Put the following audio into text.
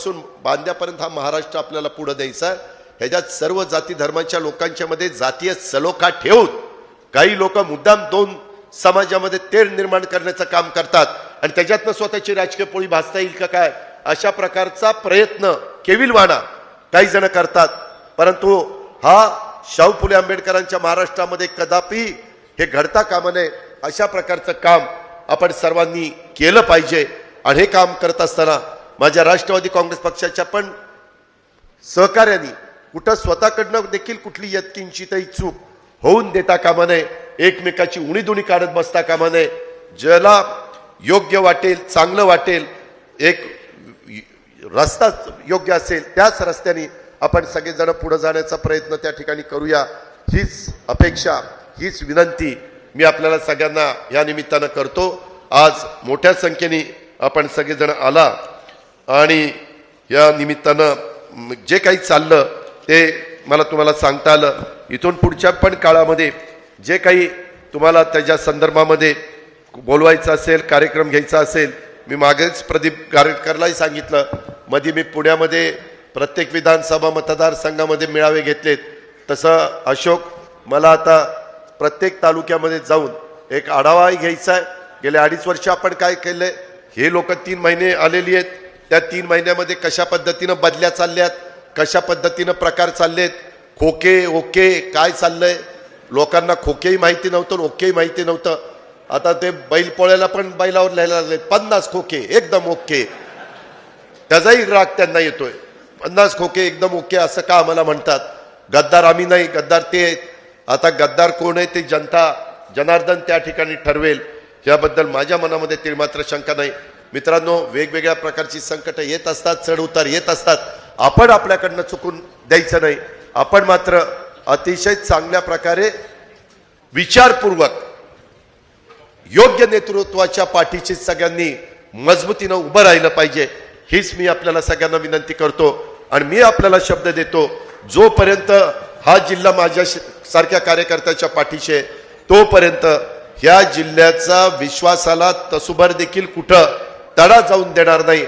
पासून बांद्यापर्यंत हा महाराष्ट्र आपल्याला पुढे द्यायचा आहे। ह्याच्यात सर्व जाती धर्मांच्या लोकांच्या मध्ये जातीय सलोखा ठेवून काही लोक मुद्दाम दोन समाजामध्ये तेढ निर्माण करण्याचं काम करतात आणि त्याच्यातनं स्वतःची राजकीय पोळी भासता येईल का काय अशा प्रकारचा प्रयत्न केविलवाणा काही जण करतात। परंतु हा शाहू फुले आंबेडकरांच्या महाराष्ट्रामध्ये कदापि हे घडता कामा नये अशा प्रकारचं काम आपण सर्वांनी केलं पाहिजे। आणि हे काम करत असताना माझ्या राष्ट्रवादी काँग्रेस पक्षाच्या पण सहकार्याने कुठं स्वतःकडनं देखील कुठली यत्किंचितही चूक होऊन देता कामा नये, एकमेकाची उणीधुणी काढत बसता कामा नये। ज्याला योग्य वाटेल चांगलं वाटेल एक रस्ता योग्य असेल त्याच रस्त्याने आपण सगळेजण पुढे जाण्याचा प्रयत्न त्या ठिकाणी करूया हीच अपेक्षा हीच विनंती मी आपल्याला सगळ्यांना या निमित्तानं करतो। आज मोठ्या संख्येने आपण सगळेजण आला आणि या निमित्तानं जे काही चाललं ते मला तुम्हाला सांगता आलं। इथून पुढच्या पण काळामध्ये जे काही तुम्हाला त्याच्या संदर्भामध्ये बोलवायचं असेल कार्यक्रम घ्यायचा असेल मी मागेच प्रदीप गारटकरलाही सांगितलं मध्ये मी पुण्यामध्ये प्रत्येक विधानसभा मतदारसंघामध्ये मेळावे घेतलेत तसं अशोक मला आता प्रत्येक तालुक्यामध्ये जाऊन एक आढावाही घ्यायचा आहे। गेले 2.5 वर्ष आपण काय केलंय हे लोक 3 महिने आलेली आहेत त्या 3 महिन्यामध्ये कशा पद्धतीनं बदल्या चालल्यात कशा पद्धतीनं प्रकार चाललेत खोके ओके काय चाललंय लोकांना खोकेही माहिती नव्हतं ओकेही माहिती नव्हतं। आता ते बैल पोळ्याला पण बैलावर लिहायला लागले 50 खोके एकदम ओके त्याचाही राग त्यांना येतोय 50 खोके एकदम ओके असं का आम्हाला म्हणतात। गद्दार आम्ही नाही गद्दार ते आहेत। आता गद्दार कोण आहे ते जनता जनार्दन त्या ठिकाणी ठरवेल याबद्दल माझ्या मनामध्ये ते मात्र शंका नाही। मित्रांनो वेगवेगळ्या प्रकारची संकट येत असतात चढ उतार येत असतात आपण आपल्याकडनं चुकून द्यायचं नाही। आपण मात्र अतिशय चांगल्या प्रकारे विचारपूर्वक योग्य नेतृत्वाच्या पाठीशी सगळ्यांनी मजबूतीनं उभं राहिलं पाहिजे हीच मी आपल्याला सगळ्यांना विनंती करतो। आणि मी आपल्याला शब्द देतो जोपर्यंत हा जिल्हा माझ्या सारख्या कार्यकर्त्याच्या पाठीशी आहे तोपर्यंत ह्या जिल्ह्याचा विश्वासाला तसुभर देखील कुठं तडा जाऊन देणार नाही।